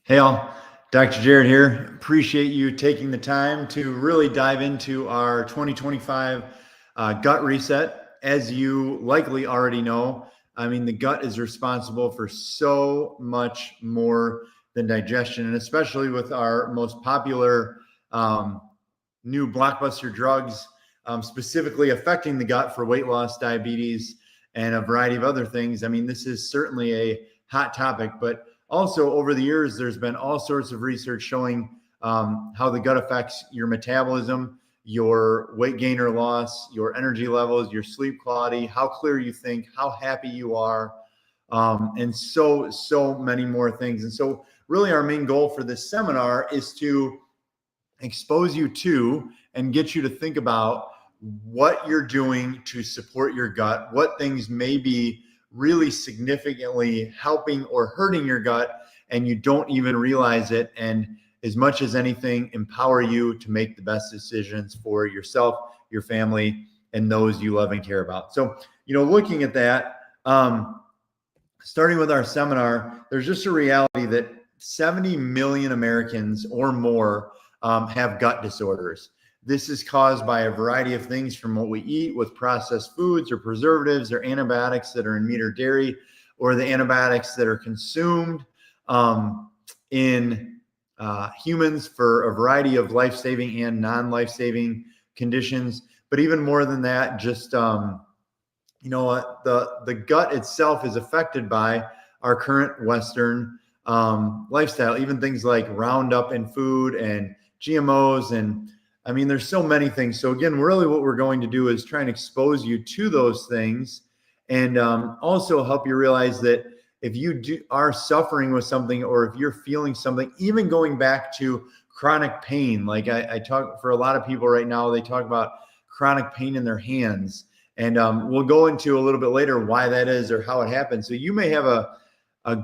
Hey all, Dr. Jared here. Appreciate you taking the time to really dive into our 2025 gut reset. As you likely already know, the gut is responsible for so much more than digestion, and especially with our most popular new blockbuster drugs, specifically affecting the gut for weight loss, diabetes, and a variety of other things. This is certainly a hot topic, but also over the years, there's been all sorts of research showing how the gut affects your metabolism, your weight gain or loss, your energy levels, your sleep quality, how clear you think, how happy you are, and so many more things. And so really our main goal for this seminar is to expose you to and get you to think about what you're doing to support your gut, what things may be really significantly helping or hurting your gut, and you don't even realize it. And as much as anything, empower you to make the best decisions for yourself, your family, and those you love and care about. So, looking at that, starting with our seminar, there's just a reality that 70 million Americans or more have gut disorders. This is caused by a variety of things, from what we eat with processed foods or preservatives or antibiotics that are in meat or dairy, or the antibiotics that are consumed in humans for a variety of life-saving and non-life-saving conditions. But even more than that, just the gut itself is affected by our current Western lifestyle, even things like Roundup in food and GMOs. And there's so many things. So again, really what we're going to do is try and expose you to those things, and also help you realize that if you are suffering with something, or if you're feeling something, even going back to chronic pain, like I talk for a lot of people right now, they talk about chronic pain in their hands. And we'll go into a little bit later why that is or how it happens. So you may have a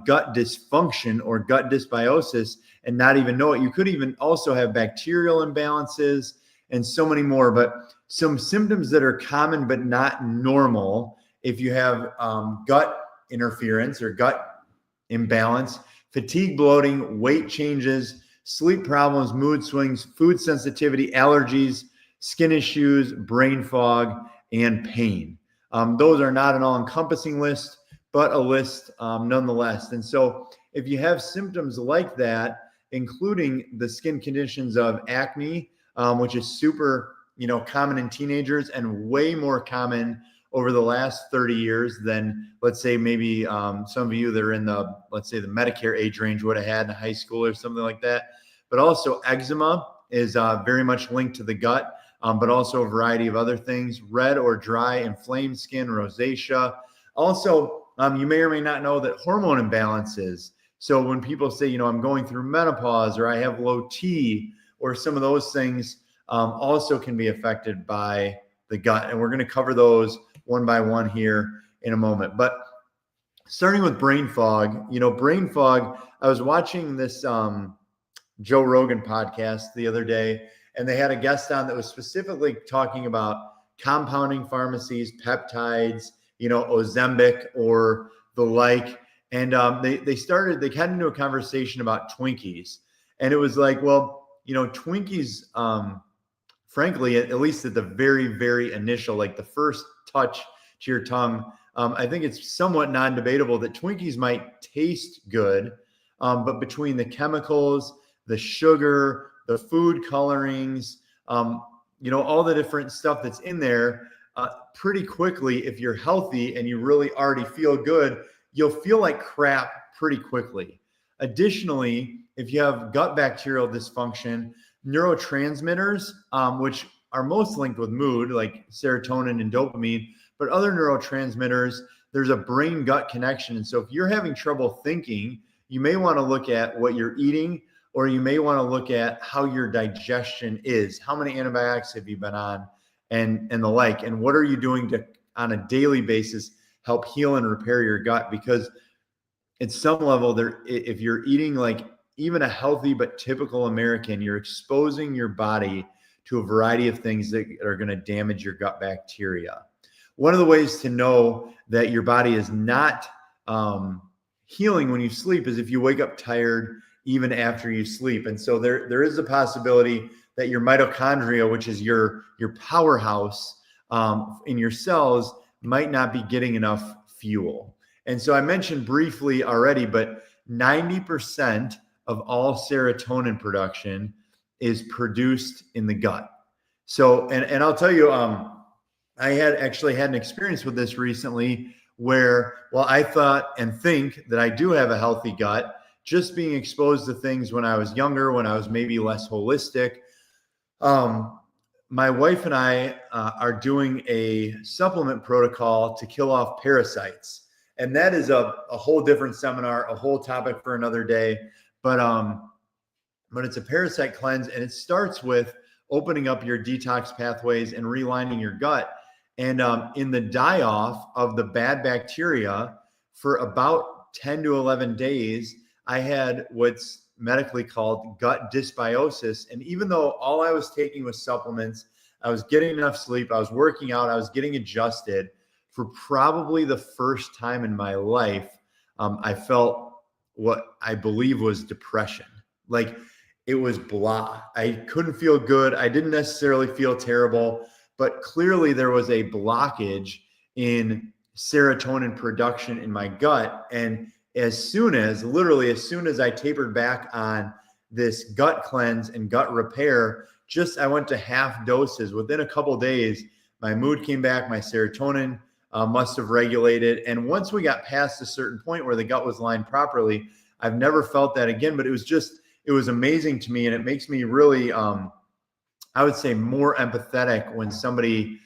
gut dysfunction or gut dysbiosis and not even know it. You could even also have bacterial imbalances and so many more. But some symptoms that are common but not normal, if you have gut interference or gut imbalance: fatigue, bloating, weight changes, sleep problems, mood swings, food sensitivity, allergies, skin issues, brain fog, and pain. Those are not an all-encompassing list, but a list nonetheless. And so if you have symptoms like that, including the skin conditions of acne, which is super common in teenagers and way more common over the last 30 years than, let's say, maybe some of you that are in the, let's say, the Medicare age range would have had in high school or something like that. But also eczema is very much linked to the gut, but also a variety of other things: red or dry inflamed skin, rosacea. Also, you may or may not know that hormone imbalances. So when people say, I'm going through menopause, or I have low T, or some of those things also can be affected by the gut. And we're going to cover those one by one here in a moment. But starting with brain fog, I was watching this Joe Rogan podcast the other day, and they had a guest on that was specifically talking about compounding pharmacies, peptides, Ozempic or the like. And they got into a conversation about Twinkies. And it was like, well, Twinkies, frankly, at least at the very, very initial, like the first touch to your tongue, I think it's somewhat non-debatable that Twinkies might taste good, but between the chemicals, the sugar, the food colorings, all the different stuff that's in there, pretty quickly, if you're healthy and you really already feel good, you'll feel like crap pretty quickly. Additionally, if you have gut bacterial dysfunction, neurotransmitters, which are most linked with mood, like serotonin and dopamine, but other neurotransmitters, there's a brain-gut connection. And so if you're having trouble thinking, you may want to look at what you're eating, or you may want to look at how your digestion is. How many antibiotics have you been on, and the like, and what are you doing to, on a daily basis, help heal and repair your gut? Because at some level, if you're eating like even a healthy but typical American, you're exposing your body to a variety of things that are going to damage your gut bacteria. One of the ways to know that your body is not healing when you sleep is if you wake up tired, even after you sleep. And so there is a possibility that your mitochondria, which is your powerhouse in your cells, might not be getting enough fuel. And so I mentioned briefly already, but 90% of all serotonin production is produced in the gut. So, and I'll tell you, I had actually had an experience with this recently where, well, I thought and think that I do have a healthy gut, just being exposed to things when I was younger, when I was maybe less holistic. My wife and I are doing a supplement protocol to kill off parasites. And that is a whole different seminar, a whole topic for another day. But it's a parasite cleanse, and it starts with opening up your detox pathways and realigning your gut. And in the die-off of the bad bacteria for about 10 to 11 days, I had what's medically called gut dysbiosis. And even though all I was taking was supplements, I was getting enough sleep, I was working out, I was getting adjusted, for probably the first time in my life, I felt what I believe was depression. Like, it was blah. I couldn't feel good. I didn't necessarily feel terrible, but clearly there was a blockage in serotonin production in my gut. And literally as soon as I tapered back on this gut cleanse and gut repair, I went to half doses. Within a couple of days, my mood came back, my serotonin must have regulated. And once we got past a certain point where the gut was lined properly, I've never felt that again. But it was amazing to me. And it makes me really, I would say, more empathetic when somebody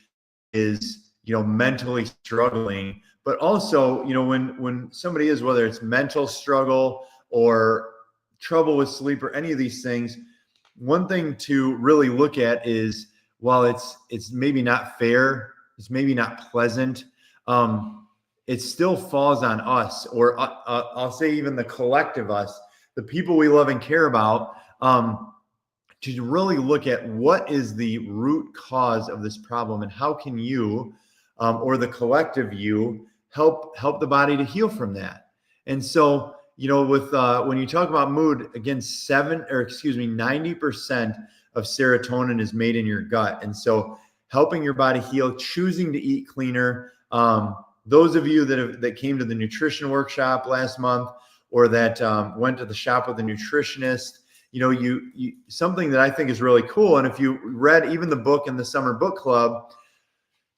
is, mentally struggling. But also, when somebody is, whether it's mental struggle or trouble with sleep or any of these things, one thing to really look at is, while it's maybe not fair, it's maybe not pleasant, it still falls on us, or I'll say even the collective us, the people we love and care about, to really look at what is the root cause of this problem, and how can you, or the collective you, help the body to heal from that. And so, with when you talk about mood, again, 90% of serotonin is made in your gut. And so helping your body heal, choosing to eat cleaner. Those of you that came to the nutrition workshop last month, or that went to the shop with a nutritionist, you something that I think is really cool. And if you read even the book in the summer book club,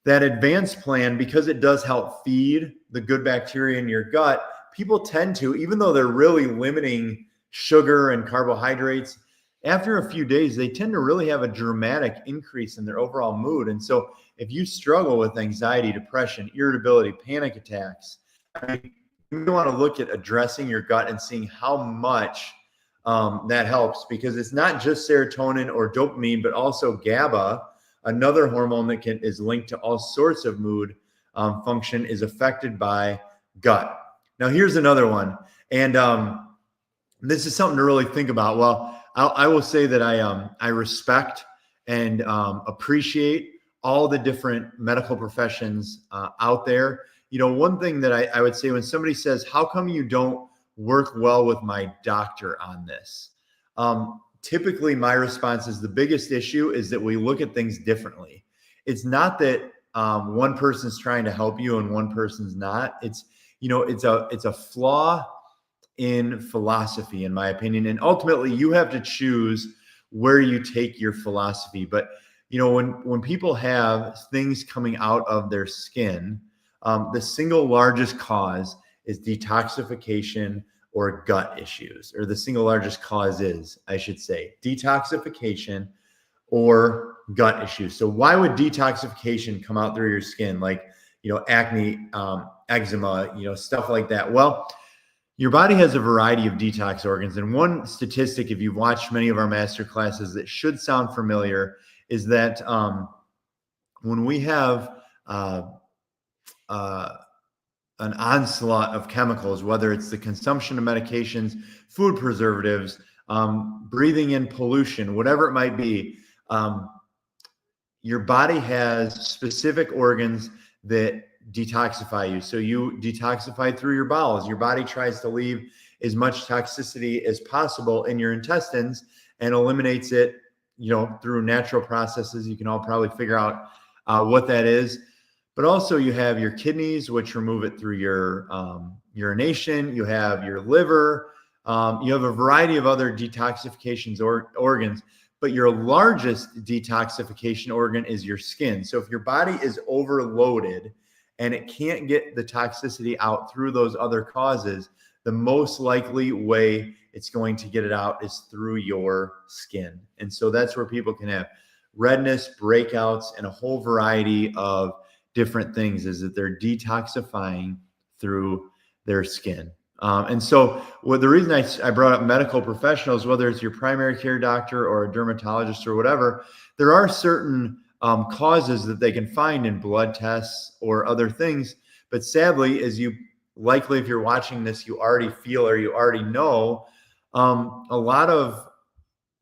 that advanced plan, because it does help feed the good bacteria in your gut, people tend to, even though they're really limiting sugar and carbohydrates, after a few days, they tend to really have a dramatic increase in their overall mood. And so if you struggle with anxiety, depression, irritability, panic attacks, you want to look at addressing your gut and seeing how much that helps, because it's not just serotonin or dopamine, but also GABA, another hormone that is linked to all sorts of mood function, is affected by gut. Now, here's another one. And this is something to really think about. Well, I will say that I respect and appreciate all the different medical professions out there. One thing that I would say, when somebody says, how come you don't work well with my doctor on this? Typically, my response is, the biggest issue is that we look at things differently. It's not that one person's trying to help you and one person's not. It's a flaw in philosophy, in my opinion. And ultimately, you have to choose where you take your philosophy. But when people have things coming out of their skin, the single largest cause is detoxification or gut issues, or the single largest cause is, I should say, detoxification or gut issues. So why would detoxification come out through your skin, like, acne, eczema, stuff like that? Well, your body has a variety of detox organs. And one statistic, if you've watched many of our master classes, that should sound familiar, is that when we have an onslaught of chemicals, whether it's the consumption of medications, food preservatives, breathing in pollution, whatever it might be, your body has specific organs that detoxify you. So you detoxify through your bowels. Your body tries to leave as much toxicity as possible in your intestines and eliminates it, through natural processes. You can all probably figure out what that is. But also you have your kidneys, which remove it through your urination. You have your liver. You have a variety of other detoxifications organs, but your largest detoxification organ is your skin. So if your body is overloaded and it can't get the toxicity out through those other causes, the most likely way it's going to get it out is through your skin. And so that's where people can have redness, breakouts, and a whole variety of different things, is that they're detoxifying through their skin. And so the reason I brought up medical professionals, whether it's your primary care doctor or a dermatologist or whatever, there are certain causes that they can find in blood tests or other things. But sadly, as you likely, if you're watching this, you already feel or you already know, a lot of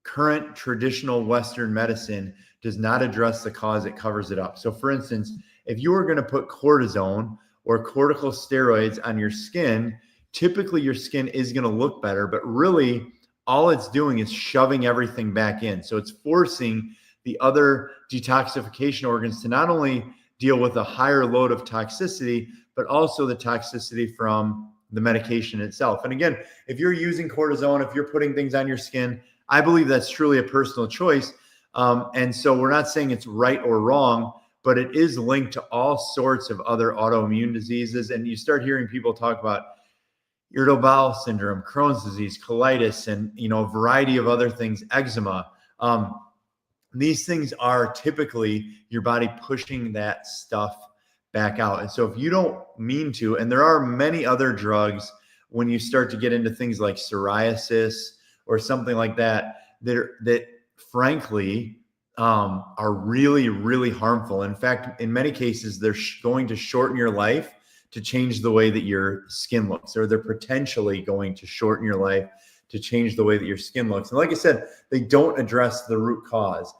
current traditional Western medicine does not address the cause, it covers it up. So for instance, if you were going to put cortisone or corticosteroids on your skin, typically your skin is going to look better, but really all it's doing is shoving everything back in. So it's forcing the other detoxification organs to not only deal with a higher load of toxicity, but also the toxicity from the medication itself. And again, if you're using cortisone, if you're putting things on your skin, I believe that's truly a personal choice. And so we're not saying it's right or wrong, but it is linked to all sorts of other autoimmune diseases. And you start hearing people talk about irritable bowel syndrome, Crohn's disease, colitis, and a variety of other things, eczema. These things are typically your body pushing that stuff back out. And so if you don't mean to, and there are many other drugs when you start to get into things like psoriasis or something like that, that frankly are really, really harmful. In fact, in many cases, they're going to shorten your life to change the way that your skin looks, or they're potentially going to shorten your life to change the way that your skin looks. And like I said, they don't address the root cause.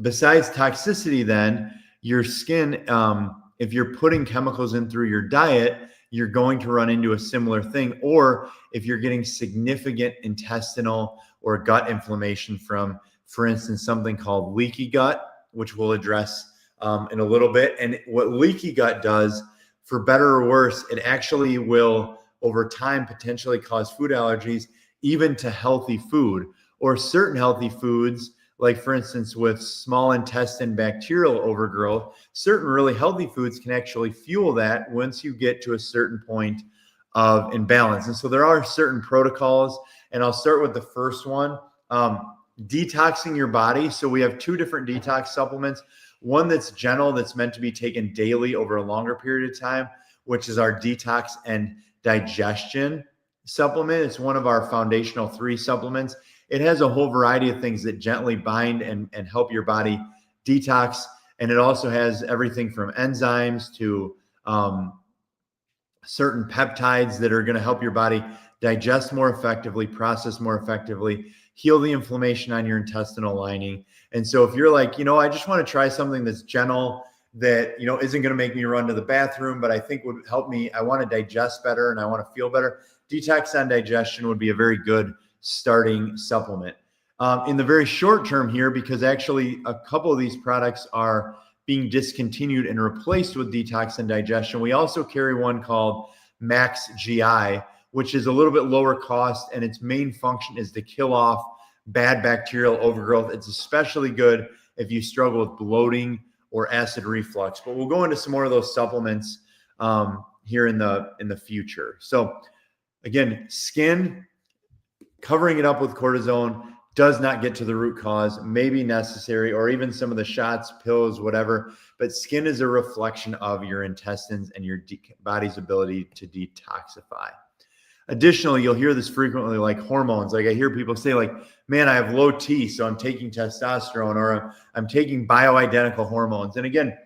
Besides toxicity, then your skin, if you're putting chemicals in through your diet, you're going to run into a similar thing. Or if you're getting significant intestinal or gut inflammation from, for instance, something called leaky gut, which we'll address in a little bit. And what leaky gut does, for better or worse, it actually will over time potentially cause food allergies, even to healthy food or certain healthy foods. Like for instance, with small intestine bacterial overgrowth, certain really healthy foods can actually fuel that once you get to a certain point of imbalance. And so there are certain protocols, and I'll start with the first one, detoxing your body. So we have two different detox supplements. One that's gentle, that's meant to be taken daily over a longer period of time, which is our detox and digestion supplement. It's one of our foundational 3 supplements. It has a whole variety of things that gently bind and help your body detox. And it also has everything from enzymes to certain peptides that are going to help your body digest more effectively, process more effectively, heal the inflammation on your intestinal lining. And so if you're like, I just want to try something that's gentle, that, isn't going to make me run to the bathroom, but I think would help me, I want to digest better and I want to feel better, Detox on Digestion would be a very good starting supplement. In the very short term here, because actually a couple of these products are being discontinued and replaced with Detox and Digestion, we also carry one called Max GI, which is a little bit lower cost, and its main function is to kill off bad bacterial overgrowth. It's especially good if you struggle with bloating or acid reflux. But we'll go into some more of those supplements here in the future. So again, skin, covering it up with cortisone does not get to the root cause, may be necessary, or even some of the shots, pills, whatever. But skin is a reflection of your intestines and your body's ability to detoxify. Additionally, you'll hear this frequently, like hormones. Like I hear people say, like, man, I have low T, so I'm taking testosterone, or I'm taking bioidentical hormones. And again,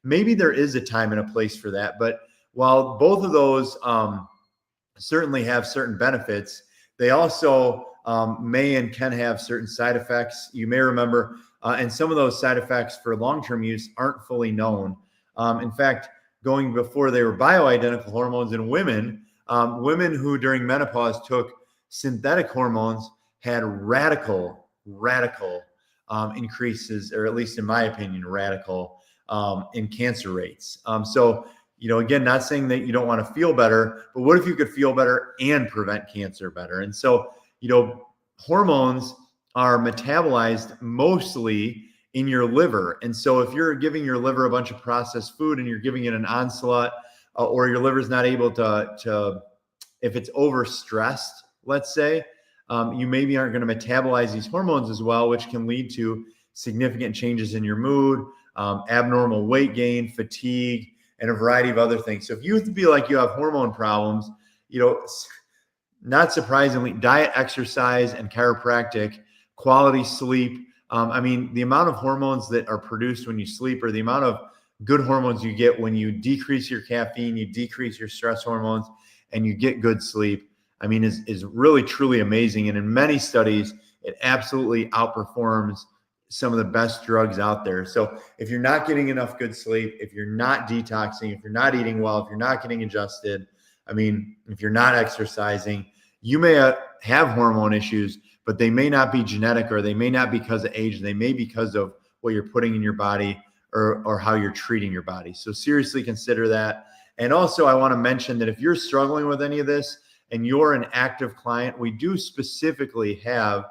maybe there is a time and a place for that. But while both of those certainly have certain benefits, they also may and can have certain side effects. You may remember, and some of those side effects for long-term use aren't fully known. In fact, going before they were bioidentical hormones in women, Women who during menopause took synthetic hormones had radical increases, or at least in my opinion, radical in cancer rates. So, again, not saying that you don't want to feel better, but what if you could feel better and prevent cancer better? And so, hormones are metabolized mostly in your liver. And so if you're giving your liver a bunch of processed food and you're giving it an onslaught, or your liver's not able to if it's overstressed, let's say, you maybe aren't going to metabolize these hormones as well, which can lead to significant changes in your mood, abnormal weight gain, fatigue, and a variety of other things. So if you feel like you have hormone problems, not surprisingly, diet, exercise, and chiropractic, quality sleep. The amount of hormones that are produced when you sleep, or the amount of good hormones you get when you decrease your caffeine, you decrease your stress hormones, and you get good sleep, is really, truly amazing. And in many studies, it absolutely outperforms some of the best drugs out there. So if you're not getting enough good sleep, if you're not detoxing, if you're not eating well, if you're not getting adjusted, if you're not exercising, you may have hormone issues, but they may not be genetic, or they may not be because of age. They may be because of what you're putting in your body, or how you're treating your body. So seriously consider that. And also, I want to mention that if you're struggling with any of this and you're an active client, we do specifically have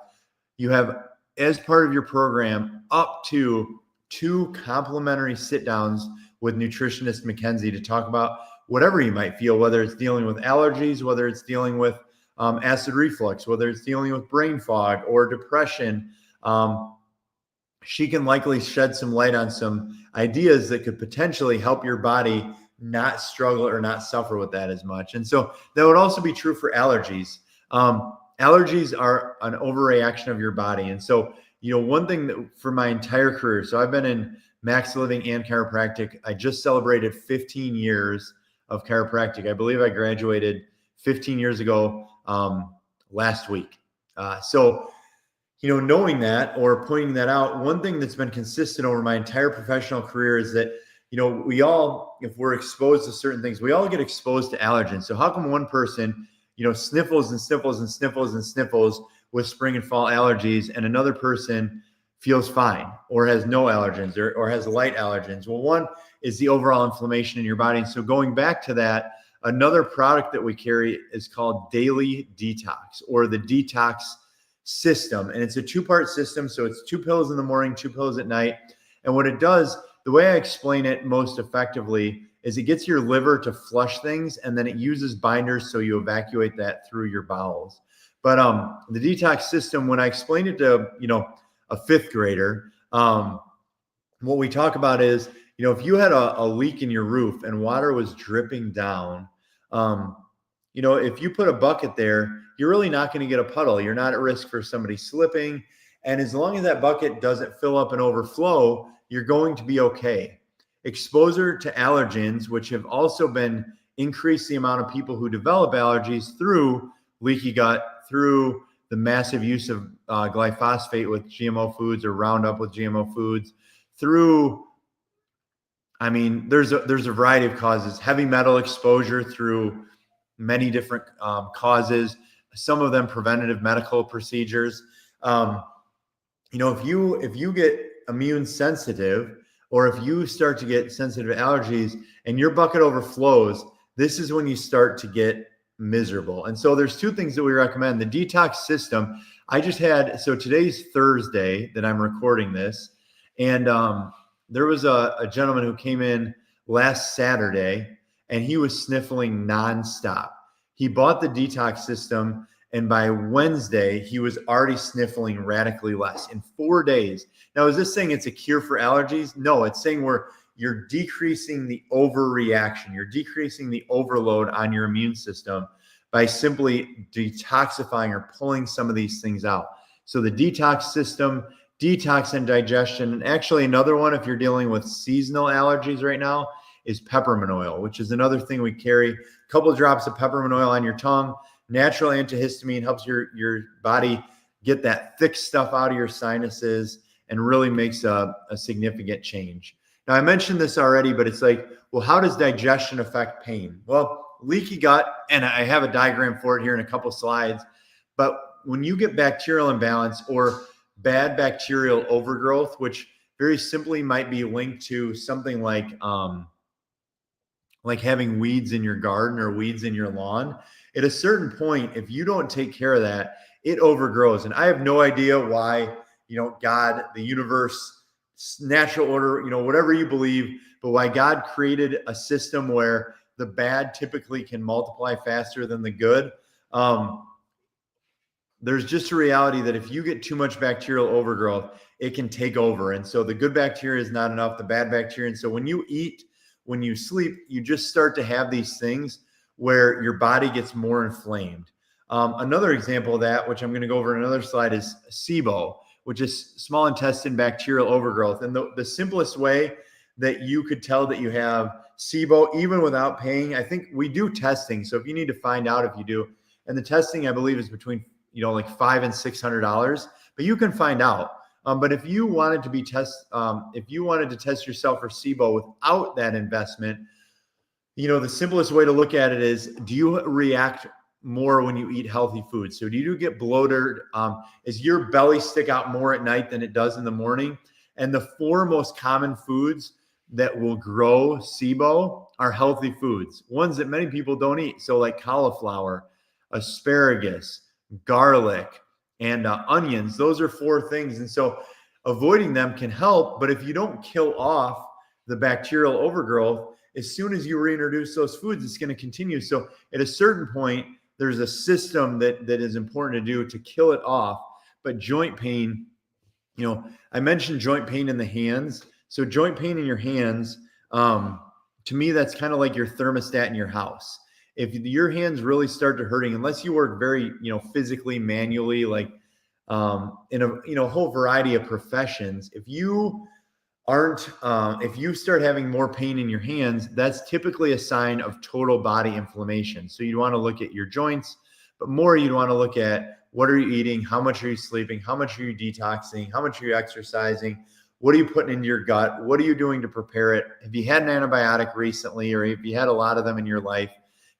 as part of your program up to 2 complimentary sit downs with nutritionist Mackenzie to talk about whatever you might feel, whether it's dealing with allergies, whether it's dealing with acid reflux, whether it's dealing with brain fog or depression. She can likely shed some light on some ideas that could potentially help your body not struggle or not suffer with that as much. And so that would also be true for allergies. Allergies are an overreaction of your body. And so, one thing that for my entire career, so I've been in Max Living and chiropractic. I just celebrated 15 years of chiropractic. I believe I graduated 15 years ago last week. Knowing that, or pointing that out, one thing that's been consistent over my entire professional career is that, we all, if we're exposed to certain things, we all get exposed to allergens. So how come one person, sniffles and sniffles and sniffles and sniffles with spring and fall allergies, and another person feels fine, or has no allergens, or has light allergens? Well, one is the overall inflammation in your body. And so going back to that, another product that we carry is called Daily Detox, or the Detox System. And it's a 2-part system. So it's 2 pills in the morning, 2 pills at night. And what it does, the way I explain it most effectively, is it gets your liver to flush things, and then it uses binders so you evacuate that through your bowels. But the detox system, when I explain it to, a 5th grader, what we talk about is, if you had a leak in your roof and water was dripping down, if you put a bucket there, you're really not going to get a puddle. You're not at risk for somebody slipping. And as long as that bucket doesn't fill up and overflow, you're going to be okay. Exposure to allergens, which have also been increased the amount of people who develop allergies through leaky gut, through the massive use of glyphosate with GMO foods, or Roundup with GMO foods, through, there's a variety of causes. Heavy metal exposure through many different causes, some of them preventative medical procedures. If you get immune sensitive, or if you start to get sensitive allergies and your bucket overflows, this is when you start to get miserable. And so there's 2 things that we recommend. The detox system, so today's Thursday that I'm recording this, and there was a gentleman who came in last Saturday, and he was sniffling nonstop. He bought the detox system, and by Wednesday, he was already sniffling radically less in 4 days. Now, is this saying it's a cure for allergies? No, it's saying you're decreasing the overreaction. You're decreasing the overload on your immune system by simply detoxifying or pulling some of these things out. So the detox system, detox and digestion, and actually another one, if you're dealing with seasonal allergies right now, is peppermint oil, which is another thing we carry. A couple of drops of peppermint oil on your tongue. Natural antihistamine, helps your body get that thick stuff out of your sinuses, and really makes a significant change. Now, I mentioned this already, but it's like, well, how does digestion affect pain? Well, leaky gut, and I have a diagram for it here in a couple slides, but when you get bacterial imbalance or bad bacterial overgrowth, which very simply might be linked to something like having weeds in your garden or weeds in your lawn, at a certain point, if you don't take care of that, it overgrows. And I have no idea why, God, the universe, natural order, whatever you believe, but why God created a system where the bad typically can multiply faster than the good. There's just a reality that if you get too much bacterial overgrowth, it can take over. And so the good bacteria is not enough, the bad bacteria. And so when you eat, when you sleep, you just start to have these things where your body gets more inflamed. Another example of that, which I'm going to go over in another slide, is SIBO, which is small intestine bacterial overgrowth. And the simplest way that you could tell that you have SIBO, even without paying, I think we do testing. So if you need to find out if you do, and the testing, I believe, is between like $500 and $600, but you can find out. But if you wanted to test yourself for SIBO without that investment, the simplest way to look at it is, do you react more when you eat healthy food? So do you get bloated? Is your belly stick out more at night than it does in the morning? And the 4 most common foods that will grow SIBO are healthy foods, ones that many people don't eat. So like cauliflower, asparagus, garlic, and onions. Those are 4 things. And so avoiding them can help, but if you don't kill off the bacterial overgrowth, as soon as you reintroduce those foods, it's going to continue. So at a certain point, there's a system that is important to do to kill it off. But joint pain, I mentioned joint pain in the hands. So joint pain in your hands, to me, that's kind of like your thermostat in your house. If your hands really start to hurting, unless you work very, physically, manually, like in a whole variety of professions, if you start having more pain in your hands, that's typically a sign of total body inflammation. So you want to look at your joints, but more you'd want to look at what are you eating, how much are you sleeping, how much are you detoxing, how much are you exercising, what are you putting into your gut, what are you doing to prepare it? Have you had an antibiotic recently, or have you had a lot of them in your life?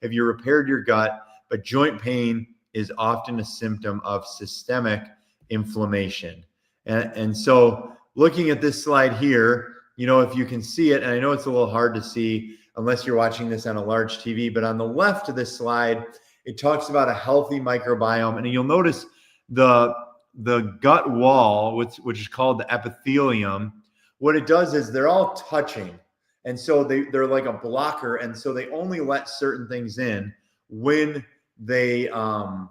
Have you repaired your gut? But joint pain is often a symptom of systemic inflammation. And so looking at this slide here, if you can see it, and I know it's a little hard to see unless you're watching this on a large TV, but on the left of this slide, it talks about a healthy microbiome. And you'll notice the gut wall, which is called the epithelium. What it does is they're all touching. And so they're like a blocker. And so they only let certain things in when they want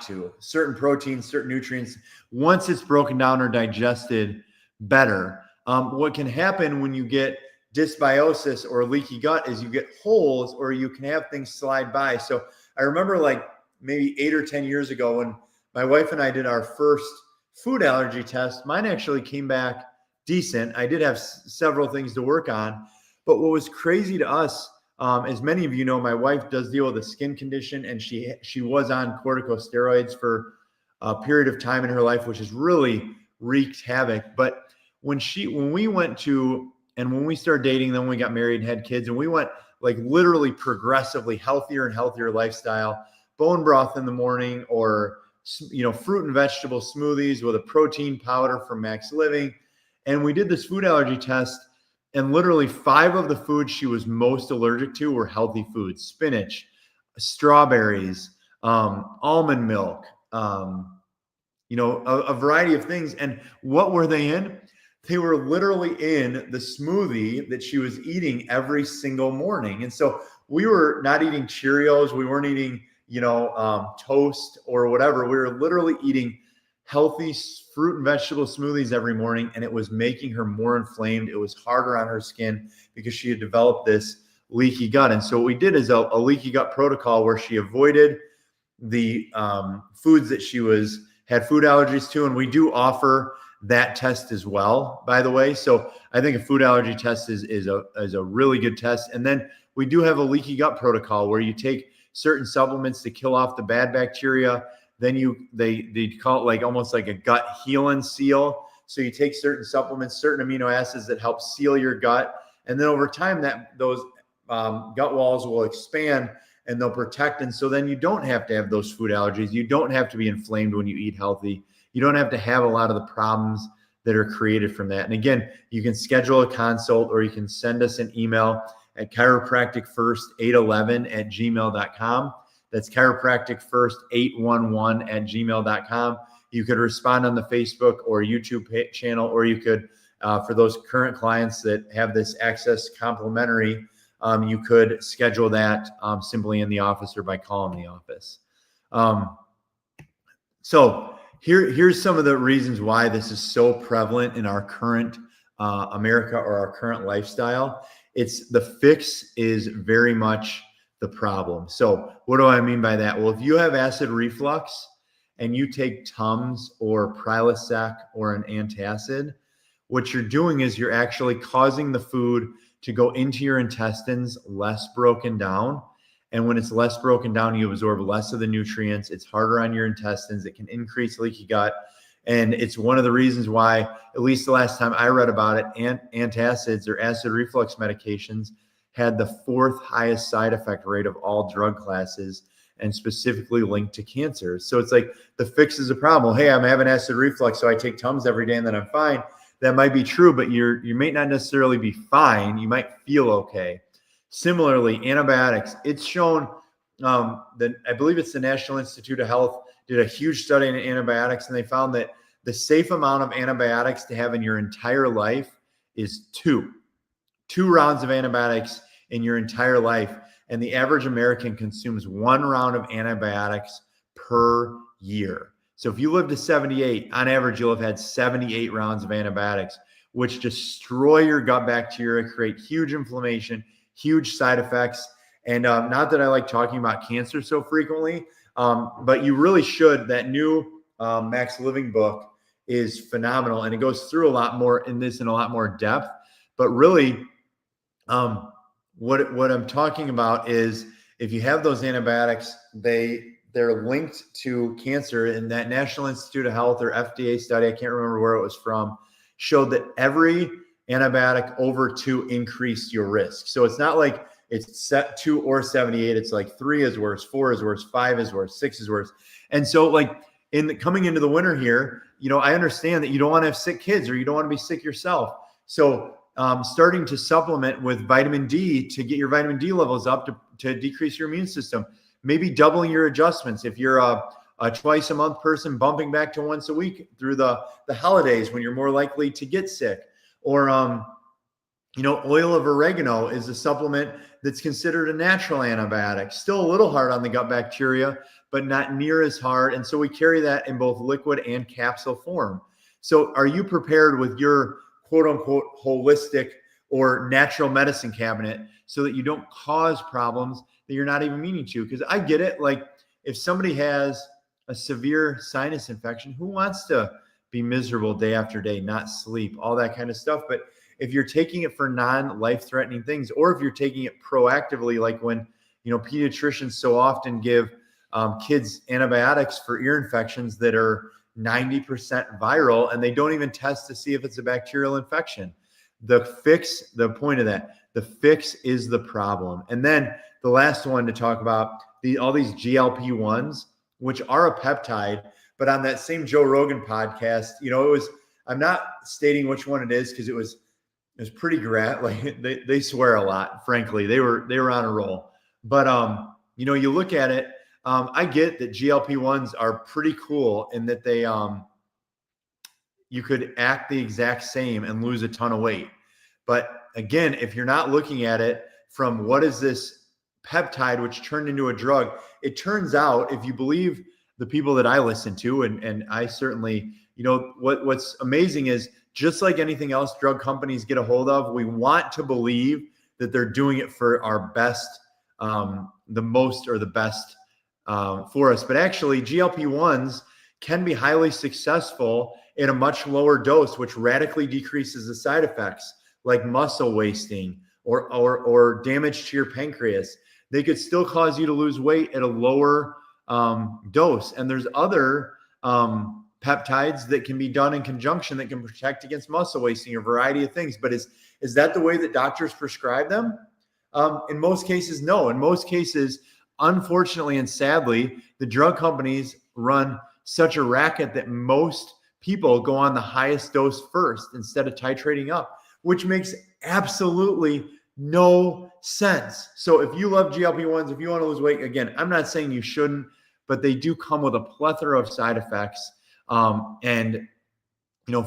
to, certain proteins, certain nutrients. Once it's broken down or digested better, what can happen when you get dysbiosis or leaky gut is you get holes, or you can have things slide by. So I remember like maybe 8 or 10 years ago when my wife and I did our first food allergy test, mine actually came back decent. I did have several things to work on, but what was crazy to us, as many of you know, my wife does deal with a skin condition, and she was on corticosteroids for a period of time in her life, which has really wreaked havoc. But when we started dating, then we got married and had kids, and we went like literally progressively healthier and healthier lifestyle, bone broth in the morning, or fruit and vegetable smoothies with a protein powder from Max Living. And we did this food allergy test, and literally 5 of the foods she was most allergic to were healthy foods: spinach, strawberries, almond milk, a variety of things. And what were they in? They were literally in the smoothie that she was eating every single morning. And so we were not eating Cheerios. We weren't eating, toast or whatever. We were literally eating healthy fruit and vegetable smoothies every morning, and it was making her more inflamed. It was harder on her skin because she had developed this leaky gut. And so what we did is a leaky gut protocol where she avoided the foods that she had food allergies to. And we do offer that test as well, by the way. So I think a food allergy test is a really good test. And then we do have a leaky gut protocol where you take certain supplements to kill off the bad bacteria. Then they call it like almost like a gut heal and seal. So you take certain supplements, certain amino acids that help seal your gut. And then over time, that those gut walls will expand and they'll protect. And so then you don't have to have those food allergies. You don't have to be inflamed when you eat healthy. You don't have to have a lot of the problems that are created from that. And again, you can schedule a consult or you can send us an email at chiropracticfirst811@gmail.com. That's chiropracticfirst811@gmail.com. You could respond on the Facebook or YouTube channel, or you could, for those current clients that have this access complimentary, you could schedule that simply in the office or by calling the office. So here's some of the reasons why this is so prevalent in our current America or our current lifestyle. It's the fix is very much the problem. So what do I mean by that? Well, if you have acid reflux and you take Tums or Prilosec or an antacid, what you're doing is you're actually causing the food to go into your intestines less broken down. And when it's less broken down, you absorb less of the nutrients. It's harder on your intestines. It can increase leaky gut. And it's one of the reasons why, at least the last time I read about it, antacids or acid reflux medications had the 4th highest side effect rate of all drug classes, and specifically linked to cancer. So it's like the fix is a problem. Hey, I'm having acid reflux, so I take Tums every day and then I'm fine. That might be true, but you may not necessarily be fine. You might feel okay. Similarly, antibiotics. It's shown that I believe it's the National Institute of Health did a huge study on antibiotics, and they found that the safe amount of antibiotics to have in your entire life is 2 rounds of antibiotics in your entire life. And the average American consumes 1 round of antibiotics per year. So if you live to 78, on average, you'll have had 78 rounds of antibiotics, which destroy your gut bacteria, create huge inflammation, huge side effects. And not that I like talking about cancer so frequently, but you really should. That new Max Living book is phenomenal, and it goes through a lot more in this in a lot more depth. But really, what I'm talking about is if you have those antibiotics, they're linked to cancer. And that National Institute of Health or FDA study, I can't remember where it was from, showed that every antibiotic over 2 increased your risk. So it's not like it's set 2 or 78. It's like 3 is worse, 4 is worse, 5 is worse, 6 is worse. And so like coming into the winter here, I understand that you don't want to have sick kids or you don't want to be sick yourself. So starting to supplement with vitamin D to get your vitamin D levels up to decrease your immune system, maybe doubling your adjustments. If you're a twice a month person, bumping back to once a week through the holidays when you're more likely to get sick. Or, oil of oregano is a supplement that's considered a natural antibiotic. Still a little hard on the gut bacteria, but not near as hard. And so we carry that in both liquid and capsule form. So are you prepared with your quote unquote holistic or natural medicine cabinet so that you don't cause problems that you're not even meaning to? Because I get it. Like if somebody has a severe sinus infection, who wants to be miserable day after day, not sleep, all that kind of stuff? But if you're taking it for non-life-threatening things, or if you're taking it proactively, like when, pediatricians so often give kids antibiotics for ear infections that are 90% viral, and they don't even test to see if it's a bacterial infection. The point of that, the fix is the problem. And then the last one to talk about, all these GLP-1s, which are a peptide, but on that same Joe Rogan podcast, I'm not stating which one it is because it was pretty like they swear a lot, frankly. They were on a roll. But you look at it, I get that GLP-1s are pretty cool in that they you could act the exact same and lose a ton of weight. But again, if you're not looking at it from what is this peptide which turned into a drug, it turns out, if you believe the people that I listen to, and I certainly, what's amazing is just like anything else drug companies get a hold of, we want to believe that they're doing it for our best, the most or the best for us. But actually GLP-1s can be highly successful in a much lower dose, which radically decreases the side effects like muscle wasting or damage to your pancreas. They could still cause you to lose weight at a lower dose. And there's other peptides that can be done in conjunction that can protect against muscle wasting, a variety of things. But is that the way that doctors prescribe them? In most cases, no. In most cases, unfortunately and sadly, the drug companies run such a racket that most people go on the highest dose first instead of titrating up, which makes absolutely no sense. So if you love GLP-1s, if you want to lose weight, again, I'm not saying you shouldn't, but they do come with a plethora of side effects. And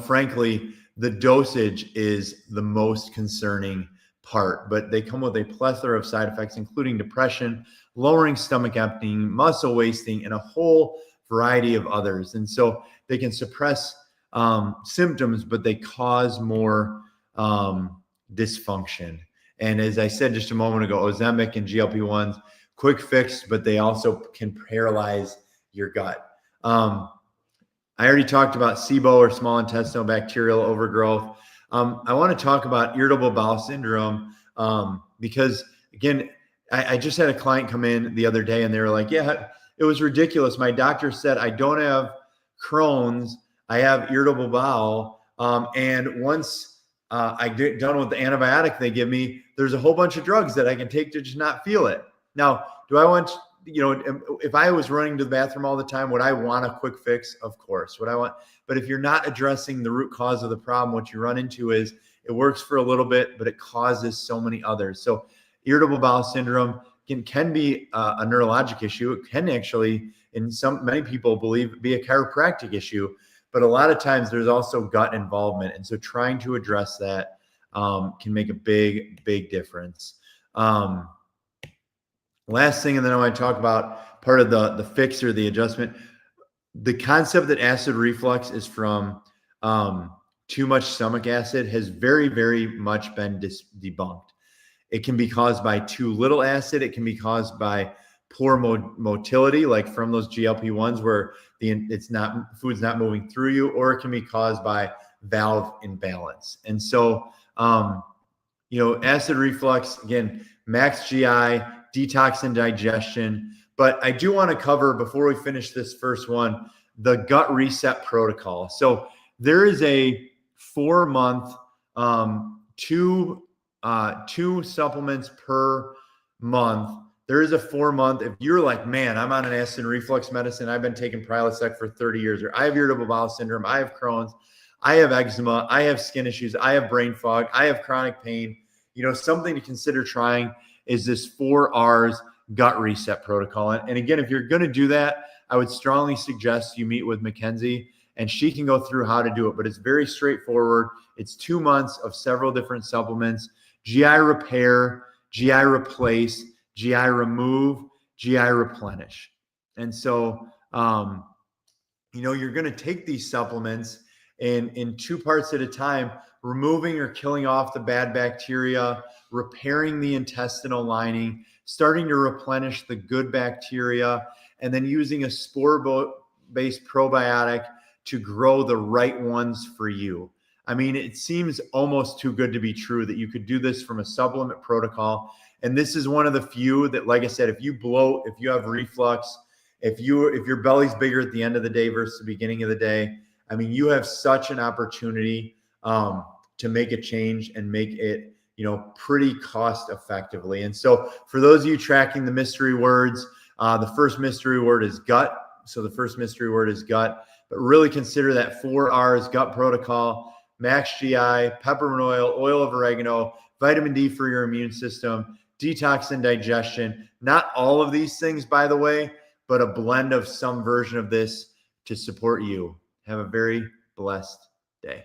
frankly, the dosage is the most concerning part, but they come with a plethora of side effects, including depression, lowering stomach emptying, muscle wasting, and a whole variety of others. And so they can suppress symptoms, but they cause more dysfunction. And as I said just a moment ago, Ozempic and GLP-1s, quick fix, but they also can paralyze your gut. I already talked about SIBO, or small intestinal bacterial overgrowth. I want to talk about irritable bowel syndrome because, again, I just had a client come in the other day and they were like, yeah, it was ridiculous. My doctor said I don't have Crohn's, I have irritable bowel. And once I get done with the antibiotic they give me, there's a whole bunch of drugs that I can take to just not feel it. Now, do I want, if I was running to the bathroom all the time, would I want a quick fix? Of course. Would I want, but if you're not addressing the root cause of the problem, what you run into is it works for a little bit, but it causes so many others. So irritable bowel syndrome can be a neurologic issue. It can actually, many people believe, be a chiropractic issue, but a lot of times there's also gut involvement. And so trying to address that can make a big, big difference. Last thing, and then I want to talk about part of the fix or the adjustment. The concept that acid reflux is from too much stomach acid has very, very much been debunked. It can be caused by too little acid. It can be caused by poor motility, like from those GLP-1s where food's not moving through you, or it can be caused by valve imbalance. And so, acid reflux, again, max GI, detox and digestion. But I do want to cover, before we finish this first one, the gut reset protocol. So there is a 4-month, two supplements per month. There is a 4-month. If you're like, man, I'm on an acid reflux medicine, I've been taking Prilosec for 30 years, or I have irritable bowel syndrome, I have Crohn's, I have eczema, I have skin issues, I have brain fog, I have chronic pain, something to consider trying is this 4 R's gut reset protocol. And again, if you're going to do that, I would strongly suggest you meet with Mackenzie and she can go through how to do it, but it's very straightforward. It's 2 months of several different supplements: GI repair, GI replace, GI remove, GI replenish. And so, you're going to take these supplements in 2 parts at a time, removing or killing off the bad bacteria, repairing the intestinal lining, starting to replenish the good bacteria, and then using a spore-based probiotic to grow the right ones for you. I mean, it seems almost too good to be true that you could do this from a supplement protocol. And this is one of the few that, like I said, if you bloat, if you have reflux, if your belly's bigger at the end of the day versus the beginning of the day, I mean, you have such an opportunity to make a change and make it, pretty cost effectively. And so for those of you tracking the mystery words, the first mystery word is gut. So the first mystery word is gut, but really consider that 4 R's gut protocol: max GI, peppermint oil of oregano, vitamin D for your immune system, detox and digestion. Not all of these things, by the way, but a blend of some version of this to support you. Have a very blessed day.